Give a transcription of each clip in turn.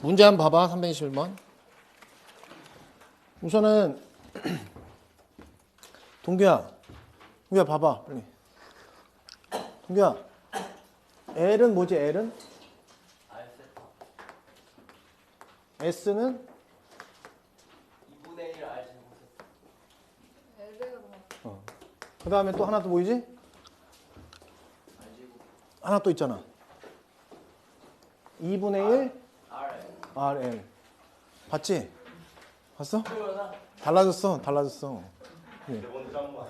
문제 한번 봐봐. 321번. 우선은 동규야 봐봐 빨리. 동규야, L은 뭐지? L은? S는? 2분의 1 R 제곱. 그 다음에 또 하나 또 보이지? R 제곱. 하나 또 있잖아. 2분의 1 R. RL. 봤지? 봤어? 그러나 달라졌어. 내 먼저 짠 거.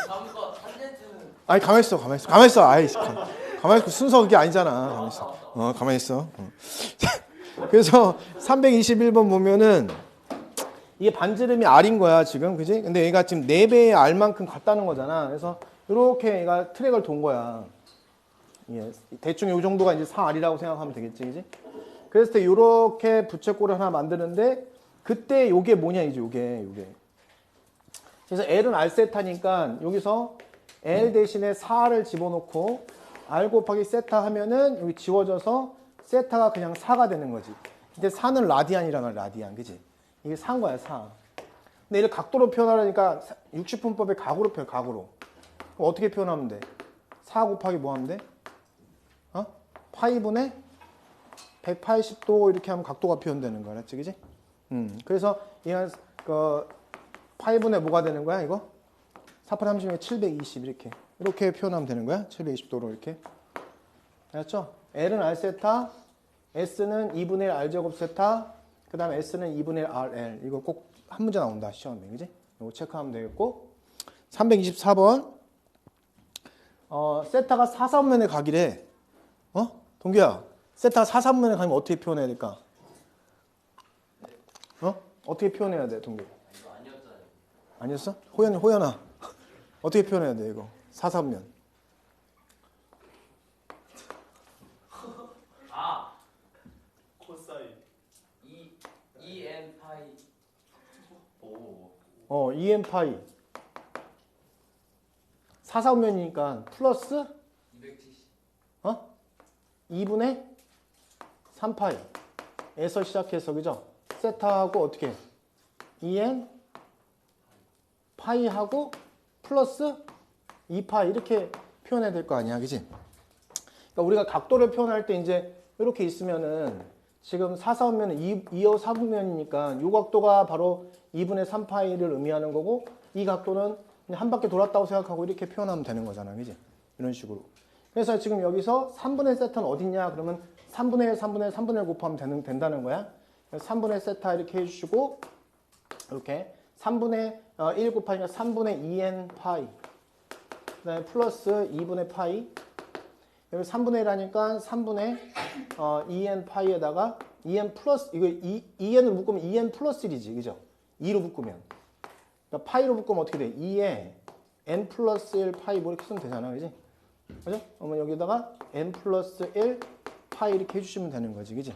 다음 거 탄젠트는 아니 가만히 있어. 아이 가만히 있고 순서 그게 아니잖아. 가만히 있어. 그래서 321번 보면은 이게 반지름이 R인 거야 지금, 그지? 근데 얘가 지금 4배의 R만큼 같다는 거잖아. 그래서 이렇게 얘가 트랙을 돈 거야. 예, 대충 이 정도가 이제 4R이라고 생각하면 되겠지, 그지? 그랬을 때 이렇게 부채꼴을 하나 만드는데 그때 요게 뭐냐 이제 요게. 그래서 L은 R 세타니까 여기서 L 대신에 4를 집어넣고 R 곱하기 세타 하면은 여기 지워져서 세타가 그냥 4가 되는 거지. 근데 4는 라디안이란 말이야, 라디안. 그지? 이게 4인 거야, 4. 근데 이를 각도로 표현하려니까 60분법의 각으로 표현, 각으로. 그럼 어떻게 표현하면 돼? 4 곱하기 뭐 하면 돼? 파이분의 180도 이렇게 하면 각도가 표현되는 거야, 알았지? 그지? 그래서 얘가 파이분의 뭐가 되는 거야, 이거? 4, 8, 30에 720 이렇게 표현하면 되는 거야. 720도로 이렇게. 알았죠? L은 R 세타, S는 2분의 1 R 제곱 세타, 그 다음에 S는 2분의 1 RL. 이거 꼭 한 문제 나온다, 시험에. 그지? 이거 체크하면 되겠고. 324번. 세타가 4, 3면에 가기래. 동규야, 세타가 4, 3면에 가면 어떻게 표현해야 될까? 어떻게 표현해야 돼, 동규? 이거 아니었잖아요. 아니었어? 호연아. 어떻게 표현해야 돼, 이거? 4, 3면. 코사인 2n 파이. 오. 2n 파이. 4, 4면이니까 플러스 270. 2분의 3파이. 에서 시작해서, 그죠? 세타하고 어떻게? 2n 파이하고 플러스 2파이 이렇게 표현해야 될 거 아니야, 그지? 그러니까 우리가 각도를 표현할 때 이제 이렇게 있으면은 지금 4, 4면은 2어 4분면이니까 이 각도가 바로 2분의 3파이를 의미하는 거고 이 각도는 그냥 한 바퀴 돌았다고 생각하고 이렇게 표현하면 되는 거잖아, 그지? 이런 식으로. 그래서 지금 여기서 3분의 세타는 어딨냐? 그러면 3분의 1, 3분의 1, 3분의 1 곱하면 된다는 거야. 3분의 세타 이렇게 해주시고 이렇게 3분의 1 곱하니까 3분의 2n 파이 그 다음에 플러스 2분의 파이 여기 3분의 1 하니까 3분의 2n 파이에다가 2n 플러스 이거 2n을 묶으면 2n 플러스 1이지, 그죠? 2로 묶으면 그러니까 파이로 묶으면 어떻게 돼? 2에 n 플러스 1 파이 뭐 이렇게 쓰면 되잖아, 그지? 그죠? 그러면 여기다가 n 플러스 1 파이 이렇게 해주시면 되는 거지, 그지?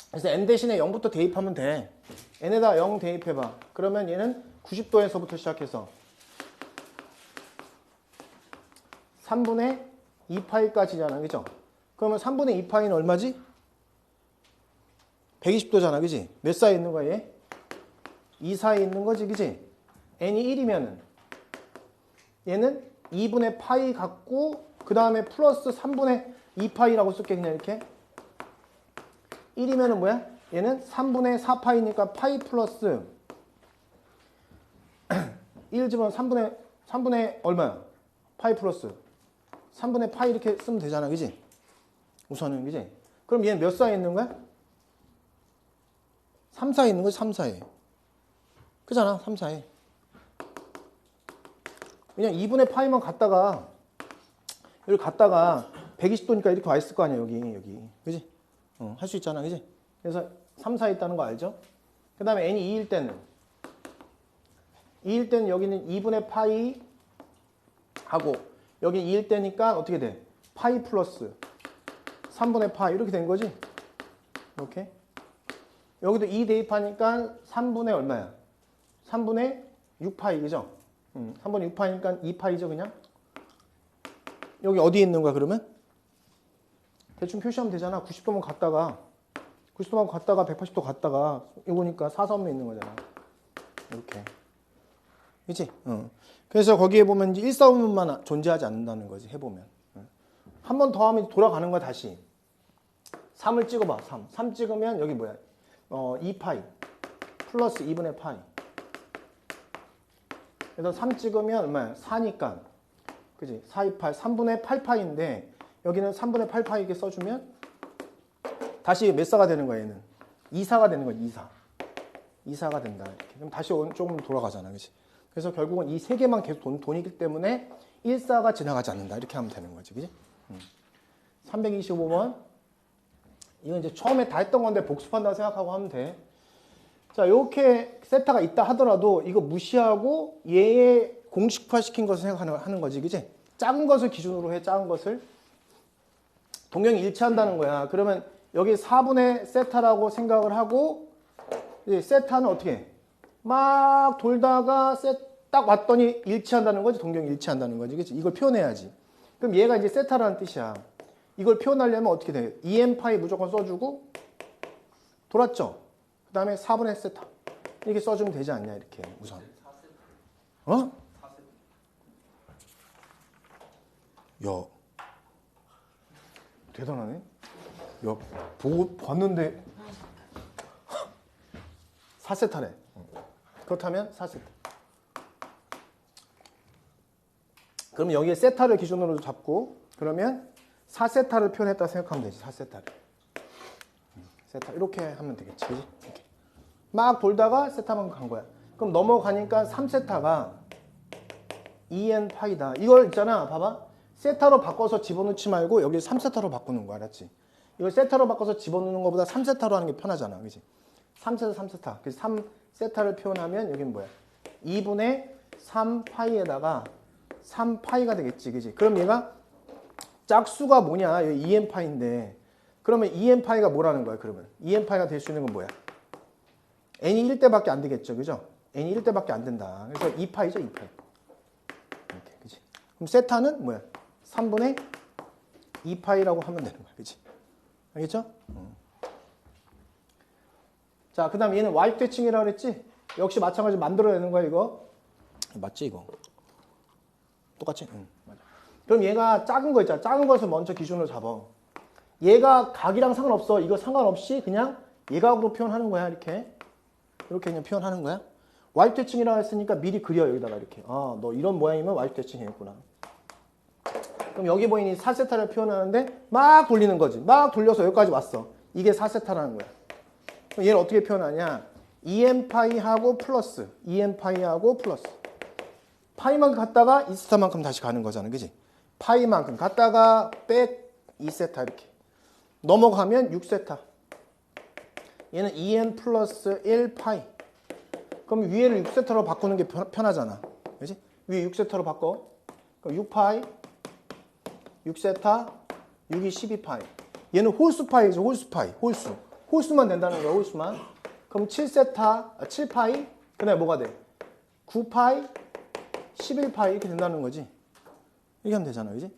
그래서 n 대신에 0부터 대입하면 돼. n에다 0 대입해봐. 그러면 얘는 90도에서부터 시작해서 3분의 2파이까지잖아, 그죠? 그러면 3분의 2파이는 얼마지? 120도잖아, 그지? 몇 사이에 있는 거야, 얘? 2 사이에 있는 거지, 그지? n이 1이면은 얘는 2분의 파이 갖고 그 다음에 플러스 3분의 2파이라고 쓸게, 그냥 이렇게. 1이면은 뭐야? 얘는 3분의 4파이니까 파이 플러스 1 집어넣으면 3분의 얼마야? 파이 플러스 3분의 파이 이렇게 쓰면 되잖아, 그지? 우선은, 그지? 그럼 얘는 몇 사이에 있는 거야? 3 사이에 있는 거지, 3 사이에. 그잖아, 3 사이에. 그냥 2분의 파이만 갖다가 여기 갖다가 120도니까 이렇게 와 있을 거 아니야, 여기. 그지? 할 수 있잖아, 그지? 그래서 3, 4 있다는 거 알죠? 그 다음에 n이 2일 때는 여기는 2분의 파이 하고 여기 2일 때니까 어떻게 돼? 파이 플러스 3분의 파이 이렇게 된 거지? 이렇게. 여기도 2 대입하니까 3분의 얼마야? 3분의 6파이, 그죠? 3분의 6파이니까 2파이죠, 그냥? 여기 어디에 있는 거야, 그러면? 대충 표시하면 되잖아. 90도면 갖다가 90도만 갔다가 180도 갔다가 이거니까 사선면 있는 거잖아. 이렇게. 그치? 그래서 거기에 보면 이제 일사분면만 존재하지 않는다는 거지, 해보면. 한 번 더 하면 돌아가는 거야, 다시. 3을 찍어봐, 3. 3 찍으면 여기 뭐야? 2파이 플러스 2분의 파이. 그래서 3 찍으면 얼마야? 4니까. 그지? 4, 2, 8, 3분의 8파이인데 여기는 3분의 8파이 이렇게 써주면 다시 몇 사가 되는 거야, 얘는? 2사가 되는 거야, 2사. 2사가 된다. 이렇게. 그럼 다시 조금 돌아가잖아, 그치? 그래서 결국은 이 세 개만 계속 돈이기 때문에 1사가 지나가지 않는다. 이렇게 하면 되는 거지, 그지? 325번. 이건 이제 처음에 다 했던 건데 복습한다고 생각하고 하면 돼. 자, 이렇게 세타가 있다 하더라도 이거 무시하고 얘의 공식화 시킨 것을 생각하는 거지, 그지? 작은 것을 기준으로 해, 작은 것을. 동형이 일치한다는 거야. 그러면 여기 4분의 세타라고 생각을 하고, 이제 세타는 어떻게 해? 막 돌다가 딱 왔더니 일치한다는 거지, 동형이 일치한다는 거지, 그치? 이걸 표현해야지. 그럼 얘가 이제 세타라는 뜻이야. 이걸 표현하려면 어떻게 돼? 2n파이 무조건 써주고, 돌았죠? 그 다음에 4분의 세타. 이렇게 써주면 되지 않냐, 이렇게, 우선. 어? 야, 대단하네. 야, 보고 봤는데 4세타네. 그렇다면 4세타. 그럼 여기에 세타를 기준으로 잡고, 그러면 4세타를 표현했다 생각하면 되지. 4세타를. 세타 이렇게 하면 되겠지, 그지? 이렇게. 막 돌다가 세타만 간 거야. 그럼 넘어가니까 3세타가 2n 파이다. 이걸 있잖아, 봐봐. 세타로 바꿔서 집어넣지 말고 여기 3세타로 바꾸는 거, 알았지? 이걸 세타로 바꿔서 집어넣는 것보다 3세타로 하는 게 편하잖아, 그지? 3세타, 3세타. 그래서 3세타를 표현하면 여기는 뭐야? 2분의 3파이에다가 3파이가 되겠지, 그지? 그럼 얘가 짝수가 뭐냐? 여기 2n파인데 그러면 2n파이가 뭐라는 거야, 그러면? 2n파이가 될 수 있는 건 뭐야? n이 1대밖에 안 되겠죠, 그죠? n이 1대밖에 안 된다. 그래서 2파이죠, 2파이. 이렇게, 그지? 그럼 세타는 뭐야? 3분의 2파이라고 하면 되는 거야, 그지? 알겠죠? 자, 그 다음 얘는 y대칭이라고 그랬지? 역시 마찬가지로 만들어내는 거야, 이거. 맞지, 이거? 똑같지? 응, 맞아. 그럼 얘가 작은 거 있잖아. 작은 것을 먼저 기준으로 잡아. 얘가 각이랑 상관없어. 이거 상관없이 그냥 예각으로 표현하는 거야, 이렇게. 이렇게 그냥 표현하는 거야. y대칭이라고 했으니까 미리 그려, 여기다가 이렇게. 아, 너 이런 모양이면 y대칭이겠구나. 그럼 여기 보이니 4세타를 표현하는데 막 돌리는 거지. 막 돌려서 여기까지 왔어. 이게 4세타라는 거야. 그럼 얘를 어떻게 표현하냐? 2n파이하고 플러스, 2n파이하고 플러스. 파이만큼 갔다가 2세타만큼 다시 가는 거잖아, 그지? 파이만큼 갔다가 백 2세타 이렇게. 넘어가면 6세타. 얘는 2n 플러스 1파이. 그럼 위에를 6세타로 바꾸는 게 편하잖아. 그지? 위에 6세타로 바꿔. 그럼 6파이, 6세타, 6이 12파이. 얘는 홀수파이죠, 홀수파이. 홀수. 홀수만 된다는 거야, 홀수만. 그럼 7세타, 7파이, 그 다음에 뭐가 돼? 9파이, 11파이 이렇게 된다는 거지. 이렇게 하면 되잖아, 그지?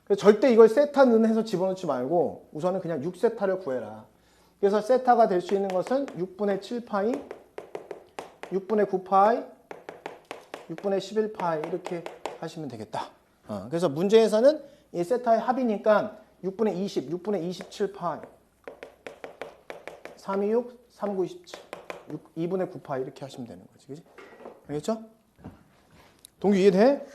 그래서 절대 이걸 세타는 해서 집어넣지 말고 우선은 그냥 6세타를 구해라. 그래서 세타가 될 수 있는 것은 6분의 7파이, 6분의 9파이, 6분의 11파이 이렇게 하시면 되겠다. 그래서 문제에서는 이 세타의 합이니까 6분의 20, 6분의 27파이, 326, 3927, 2분의 9파이 이렇게 하시면 되는 거지, 그지? 알겠죠? 동규 이해돼?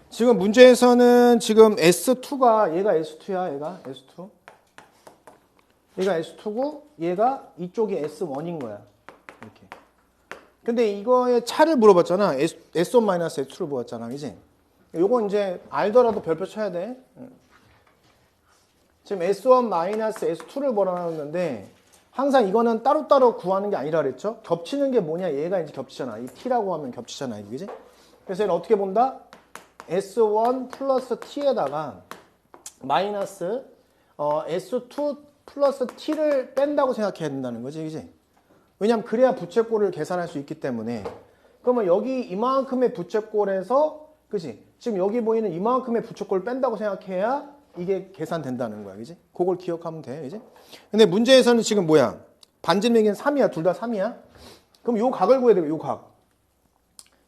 지금 문제에서는 지금 S2가 얘가 S2야, 얘가 S2. 얘가 S2고 얘가 이쪽이 S1인 거야. 이렇게. 근데 이거의 차를 물어봤잖아. S1-S2를 물어봤잖아, 그지? 요거 이제 알더라도 별표 쳐야 돼. 지금 S1-S2를 벌어놨는데 항상 이거는 따로따로 구하는 게 아니라 그랬죠? 겹치는 게 뭐냐? 얘가 이제 겹치잖아. 이 T라고 하면 겹치잖아, 그지? 그래서 얘는 어떻게 본다? S1 플러스 T에다가 마이너스 S2 플러스 T를 뺀다고 생각해야 된다는 거지, 그지? 왜냐면 그래야 부채꼴을 계산할 수 있기 때문에. 그러면 여기 이만큼의 부채꼴에서, 그지? 지금 여기 보이는 이만큼의 부채꼴을 뺀다고 생각해야 이게 계산된다는 거야. 그지? 그걸 기억하면 돼. 그지? 근데 문제에서는 지금 뭐야? 반지름에는 3이야. 둘 다 3이야. 그럼 요 각을 구해야 돼. 요 각.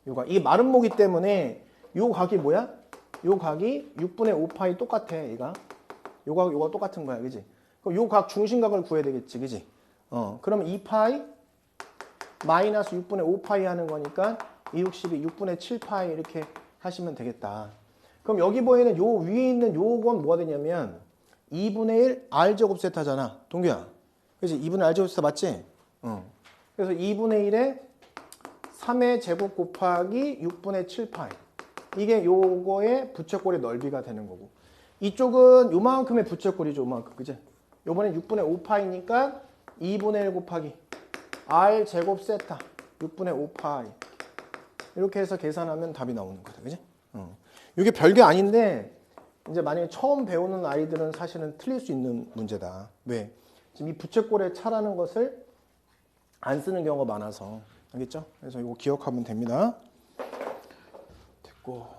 요 각. 이게 마름모기 때문에 요 각이 뭐야? 요 각이 6분의 5파이 똑같아. 얘가. 요 각, 요가 똑같은 거야. 그지? 그럼 요 각 중심각을 구해야 되겠지. 그지? 그러면 2파이 마이너스 6분의 5파이 하는 거니까 260이 6분의 7파이 이렇게 하시면 되겠다. 그럼 여기 보이는 요 위에 있는 요건 뭐가 되냐면 2분의 1 R제곱 세타잖아. 동규야. 그치? 2분의 R제곱 세타 맞지? 그래서 2분의 1에 3의 제곱 곱하기 6분의 7파이. 이게 요거의 부채꼴의 넓이가 되는 거고. 이쪽은 요만큼의 부채꼴이죠. 요만큼. 그치? 요번엔 6분의 5파이니까 2분의 1 곱하기 R 제곱 세타 6분의 5파이. 이렇게 해서 계산하면 답이 나오는 거다. 그치? 이게 별게 아닌데 이제 만약에 처음 배우는 아이들은 사실은 틀릴 수 있는 문제다. 왜? 지금 이 부채꼴의 차라는 것을 안 쓰는 경우가 많아서. 알겠죠? 그래서 이거 기억하면 됩니다. 됐고.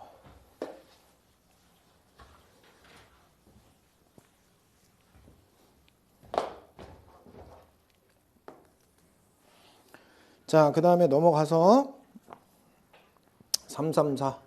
자, 그 다음에 넘어가서 334.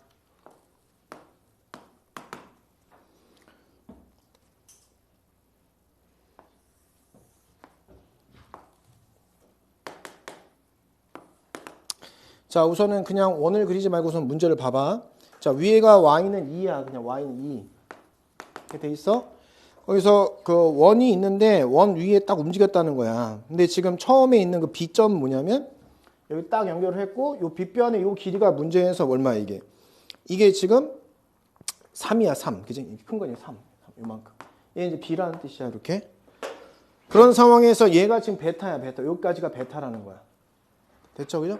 자, 우선은 그냥 원을 그리지 말고 우선 문제를 봐봐. 자, 위에가 y는 2야. 그냥 y는 2. 이렇게 돼 있어. 거기서 그 원이 있는데 원 위에 딱 움직였다는 거야. 근데 지금 처음에 있는 그 B점은 뭐냐면 여기 딱 연결을 했고 요 빗변의 요 길이가 문제에서 얼마야 이게. 이게 지금 3이야 3. 그지? 큰 거니 3. 요만큼. 얘 이제 B라는 뜻이야 이렇게. 그런 상황에서 얘가 지금 베타야 베타. 여기까지가 베타라는 거야. 됐죠? 그죠?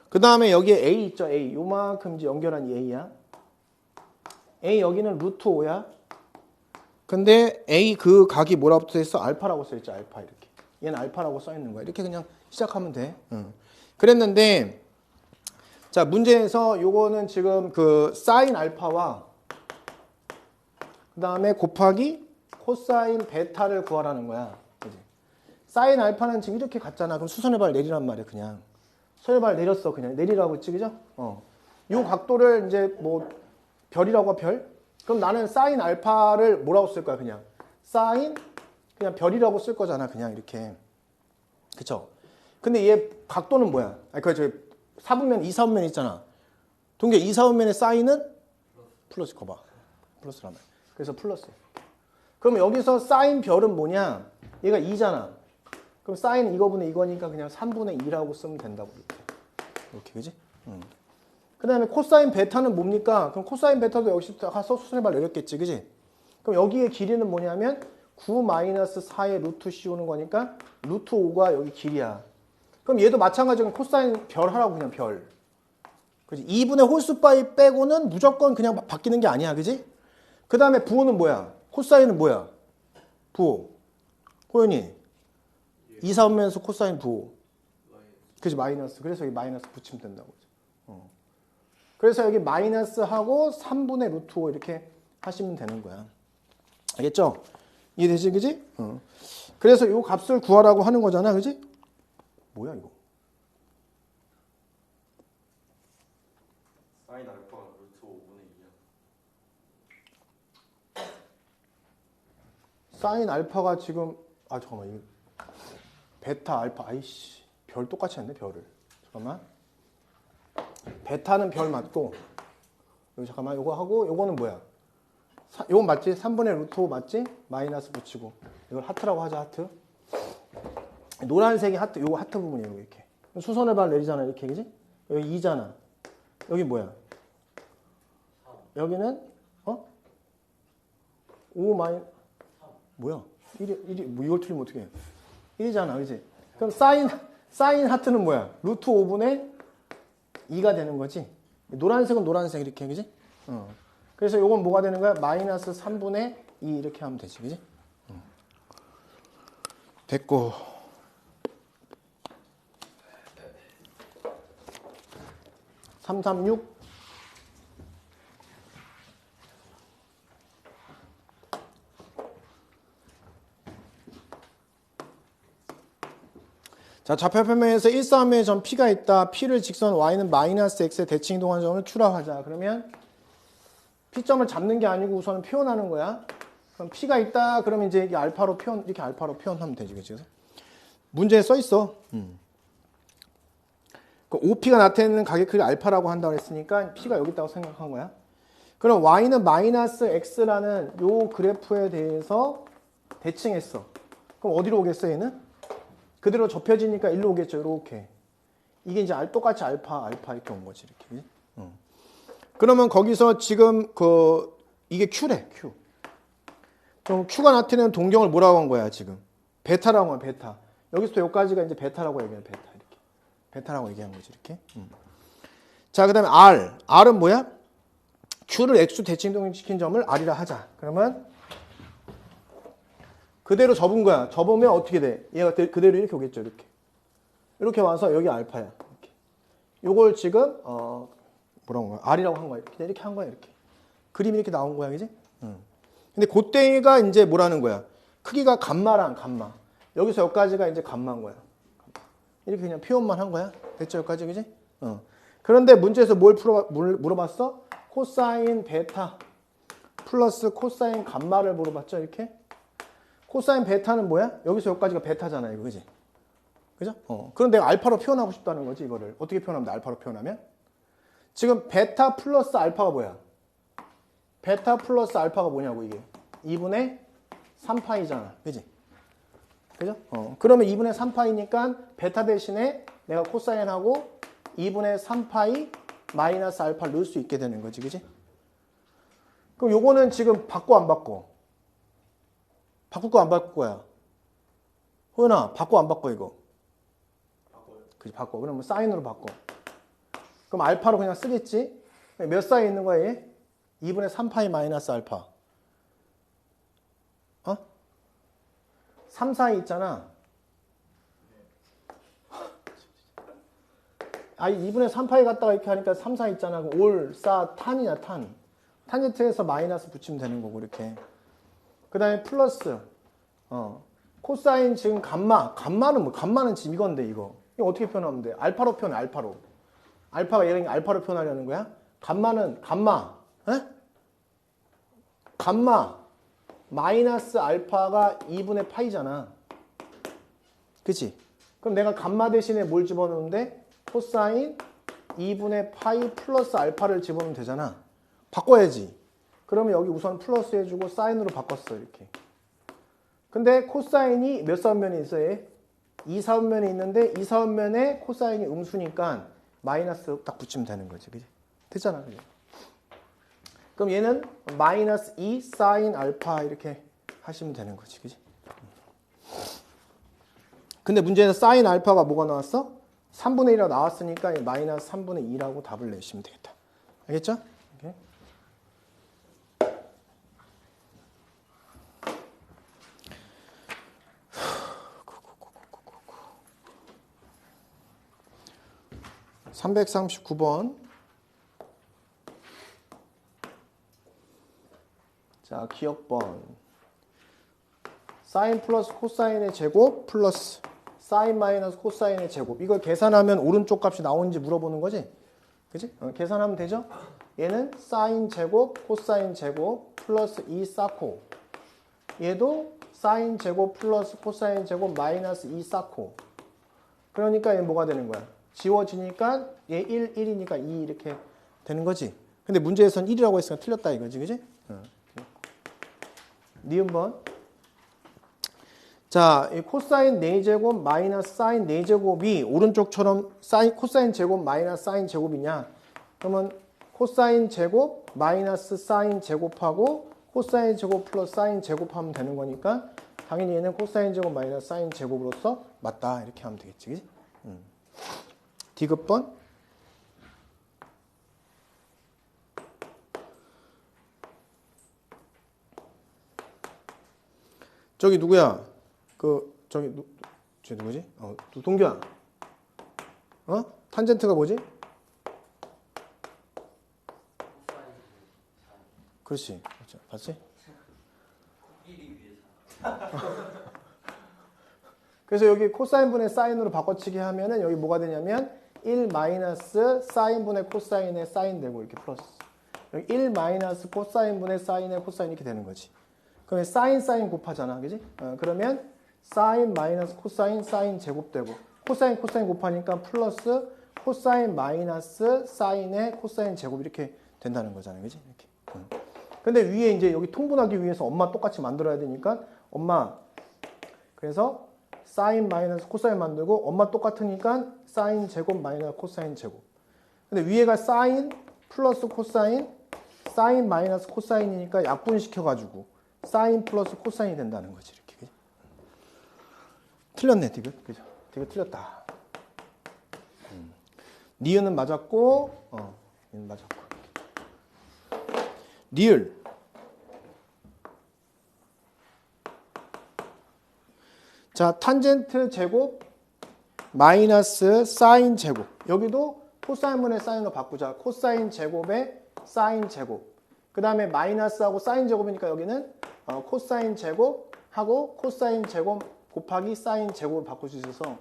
그 다음에 여기에 A 있죠? A. 요만큼 이제 연결한 A야. A 여기는 루트 5야. 근데 A 그 각이 뭐라고 써있어? 알파라고 써있죠. 알파 이렇게. 얘는 알파라고 써있는 거야. 이렇게 그냥 시작하면 돼. 그랬는데 자 문제에서 요거는 지금 그 사인 알파와 그 다음에 곱하기 코사인 베타를 구하라는 거야. 그치? 사인 알파는 지금 이렇게 갔잖아. 그럼 수선의 발 내리란 말이야. 그냥. 수선의 발 내렸어. 그냥 내리라고 했지. 그죠? 요 각도를 이제 뭐 별이라고 별? 그럼 나는 사인 알파를 뭐라고 쓸 거야? 그냥 사인 그냥 별이라고 쓸 거잖아. 그냥 이렇게. 그쵸? 근데 얘 각도는 뭐야? 아니 그 저기 4분면 2, 4분면 있잖아. 동계 2, 4분면의 사인은 플러스 거봐. 플러스란 말이야. 그래서 플러스. 그럼 여기서 사인 별은 뭐냐? 얘가 2잖아. 그럼 사인은 이거분의 이거니까 그냥 3분의 2라고 쓰면 된다고. 이렇게 그지? 그 다음에 코사인 베타는 뭡니까? 그럼 코사인 베타도 역시 가서 수선의 발 내렸겠지. 그지? 그럼 여기의 길이는 뭐냐면 9-4의 루트 씌우는 거니까 루트 5가 여기 길이야. 그럼 얘도 마찬가지로 코사인 별 하라고 그냥 별. 그지? 2분의 홀수파이 빼고는 무조건 그냥 바뀌는 게 아니야. 그지? 그 다음에 부호는 뭐야? 코사인은 뭐야? 부호. 호연이. 2, 4분면에서 코사인 부호. 그지? 마이너스. 그래서 여기 마이너스 붙이면 된다고. 그래서 여기 마이너스하고 3분의 루트 5 이렇게 하시면 되는 거야. 알겠죠? 이해되지? 그지? 그래서 이 값을 구하라고 하는 거잖아. 그지? 뭐야 이거? 사인 알파가 루트 5분의 2야. 사인 알파가 지금 잠깐만 이거 베타 알파 아이씨 별 똑같이 했네 별을. 잠깐만. 베타는 별 맞고 여기 잠깐만 요거 하고 요거는 뭐야? 요건 맞지? 3분의 루트 5 맞지? 마이너스 붙이고 이걸 하트라고 하자. 하트. 노란색이 하트. 요거 하트 부분이에요. 이렇게. 수선의 발 내리잖아. 이렇게. 그지? 여기 2잖아. 여기 뭐야? 여기는 5 마이 뭐야? 1이 뭐 이걸 틀리면 어떻게 해? 1이잖아. 그지? 그럼 사인 하트는 뭐야? 루트 5분의 2가 되는 거지. 노란색은 노란색 이렇게. 그지? 그래서 요건 뭐가 되는 거야? 마이너스 3분의 2 이렇게 하면 되지. 그지? 됐고. (336) 자, 좌표평면에서 일사분면의 점 P가 있다. P를 직선 Y는 마이너스 X의 대칭 이동한 점을 Q라고 하자. 그러면 P점을 잡는 게 아니고 우선은 표현하는 거야. 그럼 P가 있다. 그러면 이제 이게 알파로 표현, 이렇게 알파로 표현하면 되지. 그치? 문제에 써 있어. 그 OP가 나타내는 가격 크기 알파라고 한다고 했으니까 P가 여기 있다고 생각한 거야. 그럼 Y는 마이너스 X라는 요 그래프에 대해서 대칭했어. 그럼 어디로 오겠어, 얘는? 그대로 접혀지니까 일로 오겠죠, 이렇게. 이게 이제 똑같이 알파 이렇게 온 거지, 이렇게. 그러면 거기서 지금 이게 Q래, Q. 그럼 Q가 나타내는 동경을 뭐라고 한 거야, 지금? 베타라고 한 거야, 베타. 여기서부터 여기까지가 이제 베타라고 얘기해, 베타. 이렇게. 베타라고 얘기한 거지, 이렇게. 자, 그 다음에 R. R은 뭐야? Q를 X 대칭 동경시킨 점을 R이라 하자. 그러면 그대로 접은 거야. 접으면 어떻게 돼? 얘가 그대로 이렇게 오겠죠. 이렇게. 이렇게 와서 여기 알파야. 이렇게. 요걸 지금 뭐라고 한 거야? R이라고 한 거야. 이렇게 한 거야. 이렇게. 그림이 이렇게 나온 거야. 그지? 근데 그때가 이제 뭐라는 거야? 크기가 감마랑 감마. 여기서 여기까지가 이제 감마인 거야. 이렇게 그냥 표현만 한 거야. 됐죠? 여기까지. 그지? 그런데 문제에서 뭘 물어봤어? 코사인 베타 플러스 코사인 감마를 물어봤죠. 이렇게. 코사인 베타는 뭐야? 여기서 여기까지가 베타잖아, 이거, 그지? 그죠? 그럼 내가 알파로 표현하고 싶다는 거지, 이거를. 어떻게 표현하면 돼, 알파로 표현하면? 지금 베타 플러스 알파가 뭐야? 베타 플러스 알파가 뭐냐고, 이게. 2분의 3파이잖아, 그지? 그죠? 그러면 2분의 3파이니까 베타 대신에 내가 코사인하고 2분의 3파이 마이너스 알파를 넣을 수 있게 되는 거지, 그지? 그럼 요거는 지금 바꿔, 안 바꿔? 바꿀 거 안 바꿀 거야? 호연아, 바꿔 안 바꿔 이거? 바꿔요. 그치, 바꿔. 그러면 사인으로 바꿔. 그럼 알파로 그냥 쓰겠지? 몇 사이 있는 거야, 얘? 2분의 3파이 마이너스 알파. 3 사이 있잖아. 2분의 3파이 갖다가 이렇게 하니까 3 사이 있잖아. 그럼 올, 사, 탄이냐, 탄. 탄젠트에서 마이너스 붙이면 되는 거고, 이렇게. 그 다음에 플러스, 코사인 지금 감마는 뭐, 감마는 지금 이건데, 이거 어떻게 표현하면 돼? 알파로 표현해, 알파로. 알파가 얘를 알파로 표현하려는 거야? 감마는, 감마, 마이너스 알파가 2분의 파이잖아. 그치? 그럼 내가 감마 대신에 뭘 집어넣는데? 코사인 2분의 파이 플러스 알파를 집어넣으면 되잖아. 바꿔야지. 그러면 여기 우선 플러스 해주고 사인으로 바꿨어, 이렇게. 근데 코사인이 몇 사분면이 있어요? 2사분면이 있는데 2사분면에 코사인이 음수니까 마이너스 딱 붙이면 되는 거지, 그지? 됐잖아, 그지? 그럼 얘는 마이너스 2 사인 알파 이렇게 하시면 되는 거지, 그지? 근데 문제는 사인 알파가 뭐가 나왔어? 3분의 1이라고 나왔으니까 마이너스 3분의 2라고 답을 내시면 되겠다. 알겠죠? 오케이. (339번) 자, 기억번. 사인 플러스 코사인의 제곱 플러스 사인 마이너스 코사인의 제곱. 이걸 계산하면 오른쪽 값이 나오는지 물어보는 거지? 그지? 계산하면 되죠? 얘는 사인 제곱 코사인 제곱 플러스 2 사코. 얘도 사인 제곱 플러스 코사인 제곱 마이너스 2 사코. 그러니까 얘 뭐가 되는 거야? 지워지니까 얘 1, 1이니까 2 이렇게 되는 거지. 근데 문제에서는 1이라고 했으니까 틀렸다 이거지, 그지? 니은번. 자, 이 코사인 4제곱 마이너스 사인 4제곱이 오른쪽처럼 코사인 제곱 마이너스 사인 제곱이냐? 그러면 코사인 제곱 마이너스 사인 제곱하고 코사인 제곱 플러스 사인 제곱하면 되는 거니까 당연히 얘는 코사인 제곱 마이너스 사인 제곱으로서 맞다 이렇게 하면 되겠지, 그지? D급번. 저기 누구야? 쟤 누구지? 동규야. 탄젠트가 뭐지? 그렇지. 봤지? 그래서 여기 코사인분의 사인으로 바꿔치기 하면은 여기 뭐가 되냐면 1 마이너스 사인분의 코사인의 사인 되고 이렇게 플러스. 여기 1 마이너스 코사인분의 사인의 코사인 이렇게 되는 거지. 그러면 사인 곱하잖아. 그지? 그러면 사인 마이너스 코사인 사인 제곱 되고 코사인 곱하니까 플러스 코사인 마이너스 사인의 코사인 제곱 이렇게 된다는 거잖아요. 그지? 이렇게. 근데 위에 이제 여기 통분하기 위해서 엄마 똑같이 만들어야 되니까 엄마 그래서 사인 마이너스 코사인 만들고 엄마 똑같으니까 사인 제곱 마이너스 코사인 제곱. 근데 위에가 사인 플러스 코사인 사인 마이너스 코사인이니까 약분시켜가지고 사인 플러스 코사인이 된다는 거지. 이렇게. 그죠? 틀렸네 디귿. 그죠? 디귿 틀렸다. 니은은 맞았고 니은 맞았고 리을 자 탄젠트 제곱 마이너스 사인 제곱 여기도 코사인분의 사인으로 바꾸자. 코사인 제곱에 사인 제곱 그 다음에 마이너스하고 사인 제곱이니까 여기는 코사인 제곱하고 코사인 제곱 곱하기 사인 제곱을 바꿀 수 있어서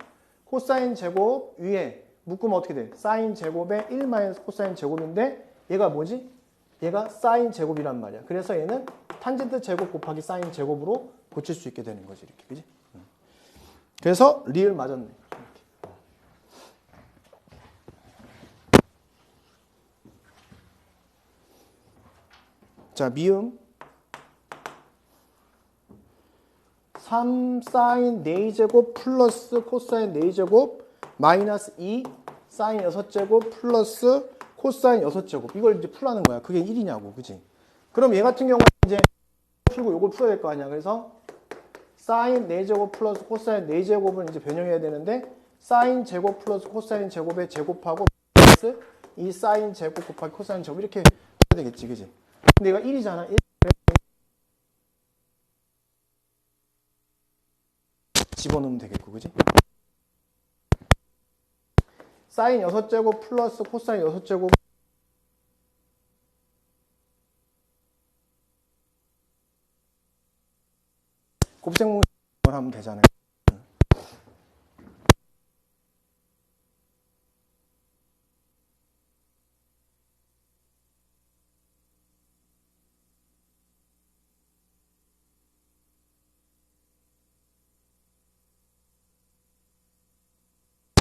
코사인 제곱 위에 묶으면 어떻게 돼? 사인 제곱에 1 마이너스 코사인 제곱인데 얘가 뭐지? 얘가 사인 제곱이란 말이야. 그래서 얘는 탄젠트 제곱 곱하기 사인 제곱으로 고칠 수 있게 되는 거지. 이렇게. 그지? 그래서 리을 맞았네. 이렇게. 자, 미음 3 사인 4제곱 플러스 코사인 4제곱 마이너스 2 사인 6제곱 플러스 코사인 6제곱 이걸 이제 풀라는 거야. 그게 1이냐고. 그지? 그럼 얘 같은 경우는 이제 풀고 이걸 풀어야 될 거 아니야. 그래서 사인 4제곱 플러스 코사인 4제곱을 이제 변형해야 되는데 사인 제곱 플러스 코사인 제곱에 제곱하고 마이너스 이 사인 제곱 곱하기 코사인 제곱 이렇게 해야 되겠지. 그지? 근데 얘가 1이잖아. 1. 집어넣으면 되겠고. 그지? 사인 6제곱 플러스 코사인 6제곱 곱셈공식을 하면 되잖아요.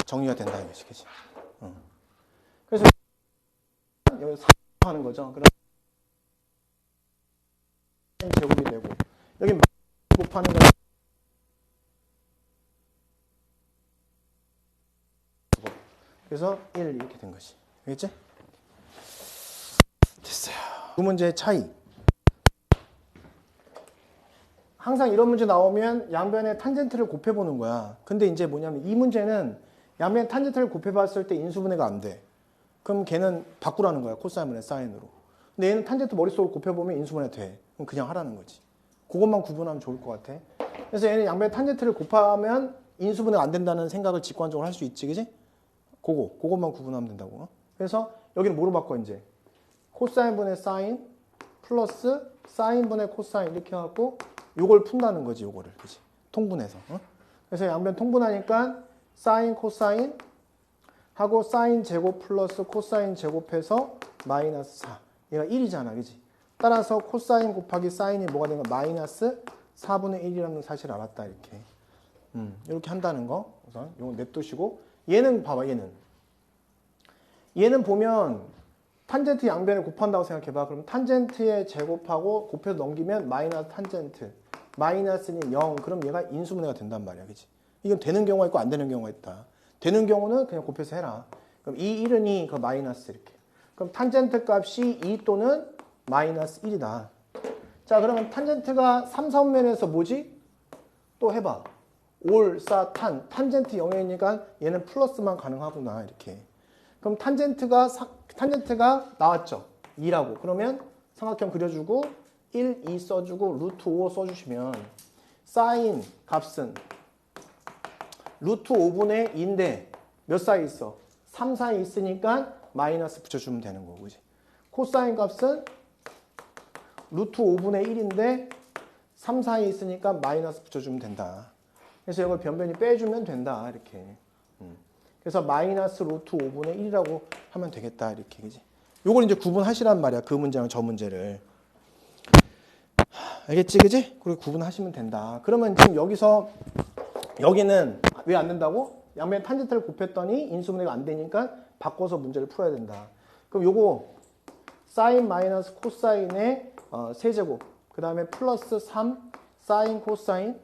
정리가 된다 이거지. 그치? 그래서 여기 4 하는 거죠. 그럼 제곱이 되고 여기 곱하는 거 그래서 1 이렇게 된 것이. 알겠지? 됐어요. 두 문제의 차이. 항상 이런 문제 나오면 양변의 탄젠트를 곱해보는 거야. 근데 이제 뭐냐면 이 문제는 양변의 탄젠트를 곱해봤을 때 인수분해가 안 돼. 그럼 걔는 바꾸라는 거야. 코사인분의 사인으로. 근데 얘는 탄젠트 머릿속으로 곱해보면 인수분해 돼. 그럼 그냥 하라는 거지. 그것만 구분하면 좋을 것 같아. 그래서 얘는 양변의 탄젠트를 곱하면 인수분해가 안 된다는 생각을 직관적으로 할 수 있지. 그지? 그것만 구분하면 된다고. 그래서 여기는 뭐로 바꿔 이제? 코사인분의 사인 플러스 사인분의 코사인 이렇게 해갖고 요걸 푼다는 거지. 요거를. 그지? 통분해서. 그래서 양변 통분하니까 사인 코사인 하고 사인 제곱 플러스 코사인 제곱해서 마이너스 4. 얘가 1이잖아. 그지? 따라서 코사인 곱하기 사인이 뭐가 된 거? 마이너스 4분의 1이라는 사실을 알았다. 이렇게. 이렇게 한다는 거. 우선 이거 냅두시고 얘는 봐봐. 얘는 보면 탄젠트 양변을 곱한다고 생각해봐. 그럼 탄젠트에 제곱하고 곱해서 넘기면 마이너스 탄젠트. 마이너스는 0. 그럼 얘가 인수분해가 된단 말이야. 그치? 이건 되는 경우가 있고 안 되는 경우가 있다. 되는 경우는 그냥 곱해서 해라. 그럼 이 1은 2, 그 마이너스 이렇게. 그럼 탄젠트 값이 2 또는 마이너스 1이다. 자, 그러면 탄젠트가 3, 4분면에서 뭐지? 또 해봐. 올, 사, 탄젠트 0이니까 얘는 플러스만 가능하구나. 이렇게. 그럼 탄젠트가 나왔죠. 2라고. 그러면 삼각형 그려주고 1, 2 써주고 루트 5 써주시면 사인 값은 루트 5분의 2인데 몇 사이 있어? 3 사이 있으니까 마이너스 붙여주면 되는 거고. 그지? 코사인 값은 루트 5분의 1인데 3 사이 있으니까 마이너스 붙여주면 된다. 그래서 이걸 변변히 빼주면 된다. 이렇게. 그래서 마이너스 루트 5분의 1이라고 하면 되겠다. 이렇게. 그지? 요걸 이제 구분하시란 말이야. 그 문제랑 저 문제를. 알겠지? 그지? 그리고 구분하시면 된다. 그러면 지금 여기서 여기는 왜 안 된다고? 양변 탄젠트를 곱했더니 인수분해가 안 되니까 바꿔서 문제를 풀어야 된다. 그럼 요거 사인 마이너스 코사인의 세제곱, 그 다음에 플러스 3 사인 코사인,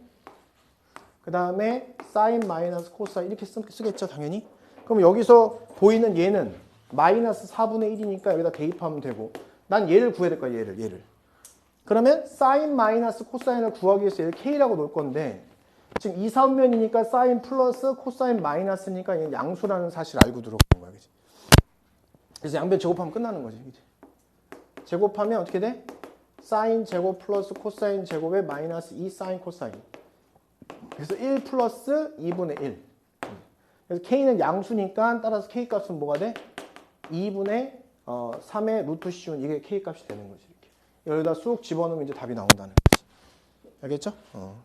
그 다음에 사인 마이너스 코사인 이렇게 쓰겠죠 당연히. 그럼 여기서 보이는 얘는 마이너스 4분의 1이니까 여기다 대입하면 되고, 난 얘를 구해야 될 거야. 얘를. 그러면 사인 마이너스 코사인을 구하기 위해서 얘를 K라고 놓을 건데, 지금 2, 3면이니까 사인 플러스 코사인 마이너스니까 얘는 양수라는 사실 알고 들어가는 거야. 그치? 그래서 양변 제곱하면 끝나는 거지. 그치? 제곱하면 어떻게 돼? 사인 제곱 플러스 코사인 제곱에 마이너스 2 사인 코사인. 그래서 1 플러스 2분의 1. 그래서 K는 양수니까 따라서 K 값은 뭐가 돼? 2분의 3의 루트 씌운 이게 K 값이 되는 거지. 이렇게. 여기다 쑥 집어넣으면 이제 답이 나온다는 거지. 알겠죠?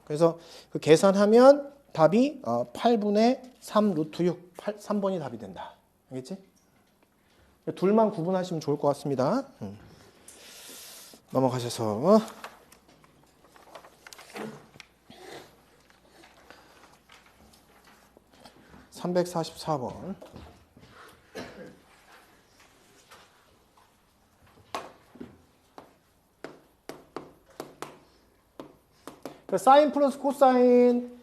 그래서 그 계산하면 답이 8분의 3 루트 6. 3번이 답이 된다. 알겠지? 둘만 구분하시면 좋을 것 같습니다. 넘어가셔서 344번. 사인 플러스 코사인,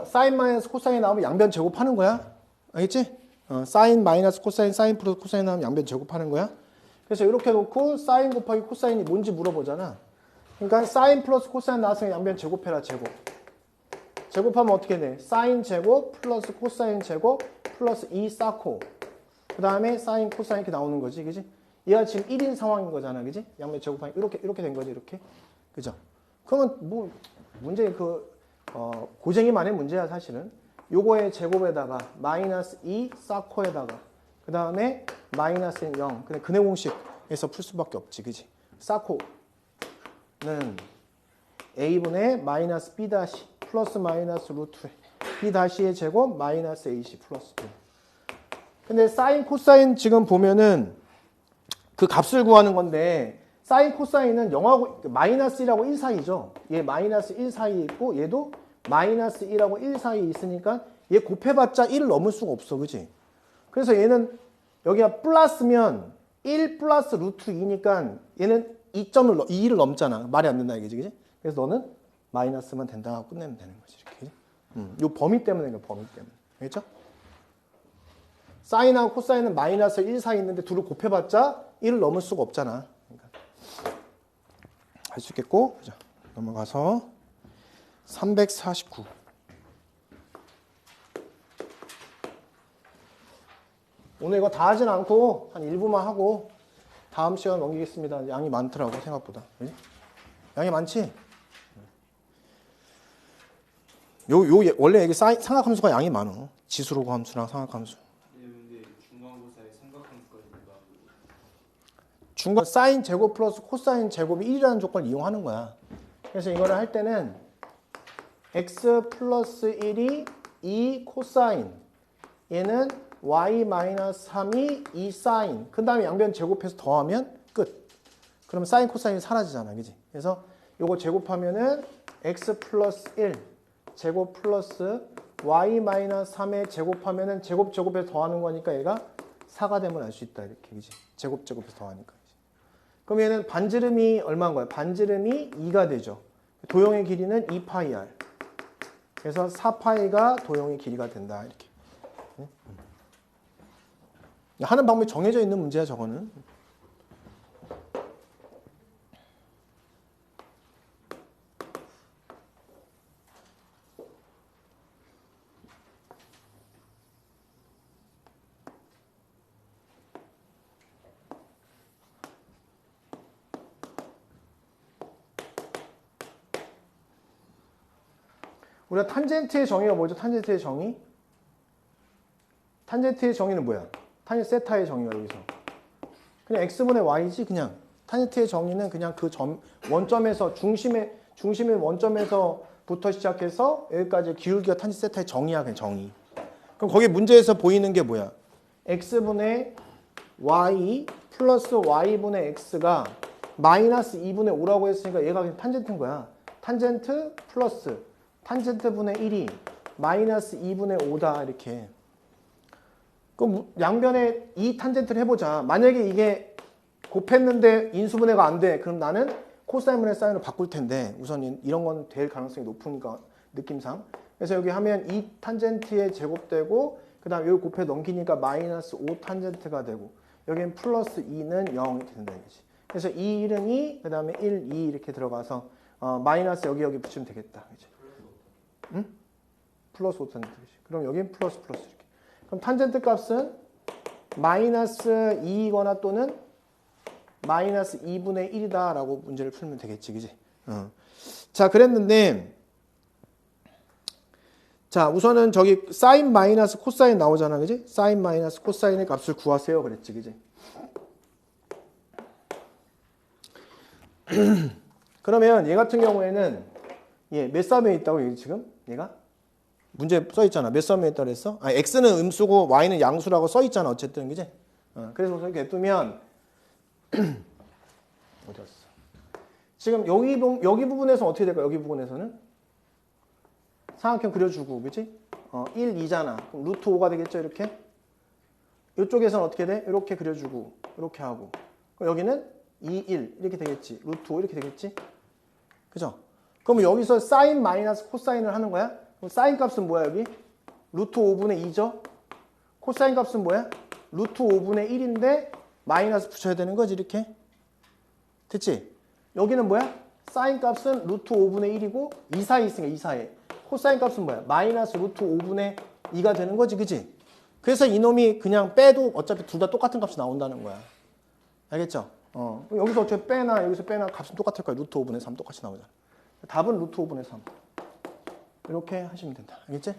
사인 마이너스 코사인 나오면 양변 제곱하는 거야. 알겠지? 사인 마이너스 코사인, 사인 플러스 코사인 나오면 양변 제곱하는 거야. 그래서 이렇게 놓고 사인 곱하기 코사인이 뭔지 물어보잖아. 그러니까 사인 플러스 코사인 나왔으면 양변 제곱해라. 제곱하면 어떻게 돼? 사인 제곱 플러스 코사인 제곱 플러스 2 사코. 그 다음에 사인 코사인 이렇게 나오는 거지. 그지? 얘가 지금 1인 상황인 거잖아. 그지? 양변 제곱하면 이렇게 된 거지. 이렇게. 그죠? 그러면 뭐 문제 고쟁이만의 문제야 사실은. 요거의 제곱에다가 마이너스 2 사코에다가 그 다음에 마이너스 0. 근데 근해 공식에서 풀 수밖에 없지. 그지? 사코는 a분의 마이너스 b 다시 플러스 마이너스 루트 b 다시의 제곱 마이너스 ac 플러스 2. 근데 사인 코사인 지금 보면은 그 값을 구하는 건데, 사인 코사인은 0하고 마이너스 1하고 1 사이죠. 얘 마이너스 1 사이에 있고 얘도 마이너스 1하고 1 사이에 있으니까 얘 곱해봤자 1을 넘을 수가 없어. 그지? 그래서 얘는 여기가 플러스면 1 플러스 루트 2니까 얘는 2를 넘잖아. 말이 안 된다 이거지. 그지? 그래서 너는 마이너스만 된다 하고 끝내면 되는 거지. 이렇게. 요 범위 때문에 그래. 범위 때문에. 알겠죠? 사인하고 코사인은 마이너스 1 사이 있는데 둘을 곱해봤자 1을 넘을 수가 없잖아. 그러니까 할 수 있겠고. 자, 넘어가서 349. 오늘 이거 다 하진 않고 한 일부만 하고 다음 시간 넘기겠습니다. 양이 많더라고 생각보다. 그치? 양이 많지? 원래 이게 삼각함수가 양이 많어. 지수로그 함수랑 삼각함수. 근데 중간고사에 삼각함수까지 나오고 중간 사인 제곱 플러스 코사인 제곱이 1이라는 조건을 이용하는 거야. 그래서 이거를 할 때는 x 플러스 1이 2 코사인, 얘는 y 마이너스 3이 2 사인, 그 다음에 양변 제곱해서 더하면 끝. 그러면 사인 코사인이 사라지잖아. 그지? 그래서 요거 제곱하면은 x 플러스 1 제곱 플러스 y 마이너스 3에 제곱하면은 제곱해서 더하는 거니까 얘가 4가 되면 알 수 있다. 이렇게. 그지? 제곱해서 더하니까. 그럼 얘는 반지름이 얼마인 거야? 반지름이 2가 되죠. 도형의 길이는 2파이r. 그래서 4파이가 도형의 길이가 된다. 이렇게. 하는 방법이 정해져 있는 문제야, 저거는. 우리가 탄젠트의 정의가 뭐죠? 탄젠트의 정의? 탄젠트의 정의는 뭐야? 탄젠트 세타의 정의가 여기서. 그냥 x분의 y지, 그냥. 탄젠트의 정의는 그냥 그 원점에서, 중심의 원점에서 부터 시작해서 여기까지 기울기가 탄젠트 세타의 정의야. 그냥 정의. 그럼 거기 문제에서 보이는 게 뭐야? x분의 y 플러스 y분의 x가 마이너스 2분의 5라고 했으니까 얘가 그냥 탄젠트인 거야. 탄젠트 플러스 탄젠트분의 1이 마이너스 2분의 5다 이렇게. 그럼 양변에 이 탄젠트를 해보자. 만약에 이게 곱했는데 인수분해가 안 돼. 그럼 나는 코사인분의 사인으로 바꿀 텐데 우선 이런 건 될 가능성이 높으니까 느낌상. 그래서 여기 하면 이 탄젠트에 제곱되고 그 다음 여기 곱해 넘기니까 마이너스 5 탄젠트가 되고 여기는 플러스 2는 0 이렇게 된다 이거지. 그래서 2, 1은 2, 그 다음에 1, 2 이렇게 들어가서 마이너스 여기 붙이면 되겠다. 그치? 응? 플러스 5 탄젠트. 그치? 그럼 여기는 플러스 이렇게. 그럼 탄젠트 값은 마이너스 2이거나 또는 마이너스 2분의 1이다 라고 문제를 풀면 되겠지. 그지? 자, 그랬는데 자, 우선은 저기 사인 마이너스 코사인 나오잖아. 그지? 사인 마이너스 코사인의 값을 구하세요. 그랬지. 그지? 그러면 얘 같은 경우에는 얘 몇 사면에 있다고 얘기 지금? 얘가? 문제 써 있잖아. 몇 사면에 있다고 그랬어? 아, x는 음수고 y는 양수라고 써 있잖아. 어쨌든. 그지? 그래서 이렇게 두면 어디 갔어? 지금 여기 부분에서 어떻게 될까? 여기 부분에서는 삼각형 그려주고, 그치? 1, 2잖아. 그럼 루트 5가 되겠죠, 이렇게? 이쪽에서는 어떻게 돼? 이렇게 그려주고, 이렇게 하고. 그럼 여기는 2, 1 이렇게 되겠지. 루트 5 이렇게 되겠지? 그죠? 그럼 여기서 사인 마이너스 코사인을 하는 거야? 그럼 사인 값은 뭐야, 여기? 루트 5분의 2죠? 코사인 값은 뭐야? 루트 5분의 1인데 마이너스 붙여야 되는 거지, 이렇게? 됐지? 여기는 뭐야? 사인 값은 루트 5분의 1이고 2 사이 있으니까 2 사이. 코사인 값은 뭐야? 마이너스 루트 5분의 2가 되는 거지, 그지? 그래서 이놈이 그냥 빼도 어차피 둘 다 똑같은 값이 나온다는 거야. 알겠죠? 여기서 어차피 빼나 여기서 빼나 값은 똑같을 거야. 루트 5분의 3 똑같이 나오잖아. 답은 루트 5분의 3. 이렇게 하시면 된다. 알겠지?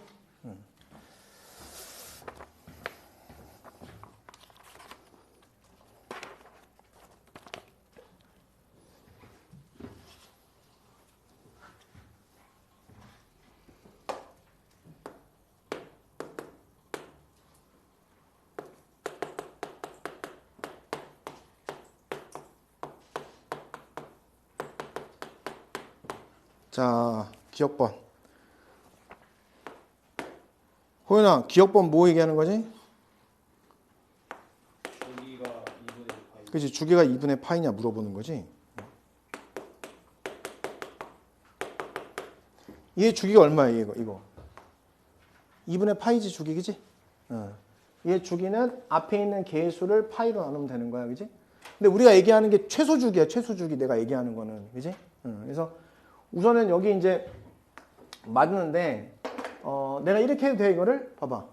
자, 기억번. 호연아, 기억번 뭐 얘기하는 거지? 여기가 2분의 파이. 그치, 주기가 2분의 파이냐 물어보는 거지. 얘 주기가 얼마야, 이거? 2분의 파이지, 주기, 그지? 얘 주기는 앞에 있는 개수를 파이로 나누면 되는 거야, 그지? 근데 우리가 얘기하는 게 최소 주기야, 최소 주기. 내가 얘기하는 거는, 그지? 그래서 우선은 여기 이제 맞는데, 내가 이렇게 해도 돼, 이거를? 봐봐.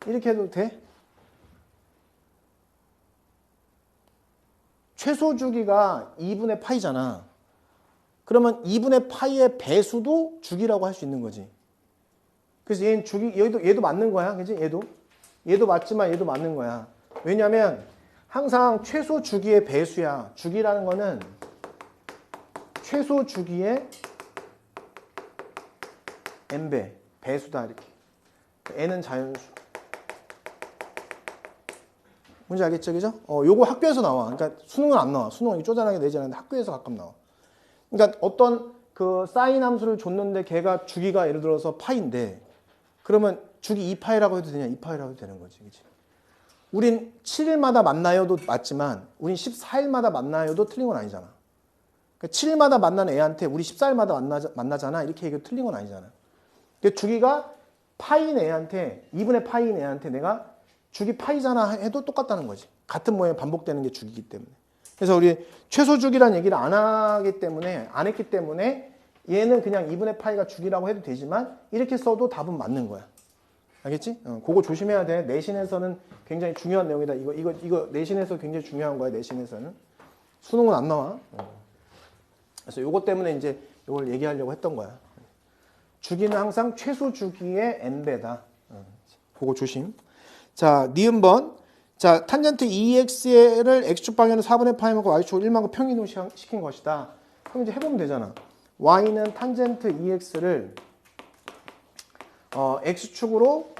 이렇게 해도 돼? 최소 주기가 2분의 파이잖아. 그러면 2분의 파이의 배수도 주기라고 할 수 있는 거지. 그래서 얘는 주기, 얘도 맞는 거야. 그지? 얘도 맞지만 얘도 맞는 거야. 왜냐면 항상 최소 주기의 배수야. 주기라는 거는 최소 주기의 n배, 배수다 이렇게. n은 자연수. 뭔지 알겠죠? 그죠? 요거 학교에서 나와. 그러니까 수능은 안 나와. 수능은 쪼잔하게 내지 않는데 학교에서 가끔 나와. 그러니까 어떤 그 사인 함수를 줬는데 걔가 주기가 예를 들어서 파인데 그러면 주기 2파이라고 해도 되냐? 2파이라고 해도 되는 거지. 그치? 우린 7일마다 만나요도 맞지만 우린 14일마다 만나요도 틀린 건 아니잖아. 그러니까 7일마다 만나는 애한테 우리 14일마다 만나잖아. 이렇게 얘기해도 틀린 건 아니잖아. 근데 주기가 파인 애한테 2분의 파인 애한테 내가 주기 파이잖아 해도 똑같다는 거지. 같은 모양이 반복되는 게 주기이기 때문에. 그래서 우리 최소 주기란 얘기를 안 했기 때문에 얘는 그냥 2분의 파이가 주기라고 해도 되지만 이렇게 써도 답은 맞는 거야. 알겠지? 그거 조심해야 돼. 내신에서는 굉장히 중요한 내용이다. 이거 내신에서 굉장히 중요한 거야. 내신에서는. 수능은 안 나와. 그래서 요거 때문에 이제 이걸 얘기하려고 했던 거야. 주기는 항상 최소 주기의 n배다. 그거 조심. 자, 니은번. 자, 탄젠트 2x를 x축 방향으로 4분의 파이만큼 y축으로 1만큼 평이동 시킨 것이다. 그럼 이제 해보면 되잖아. y는 탄젠트 2x를 x축으로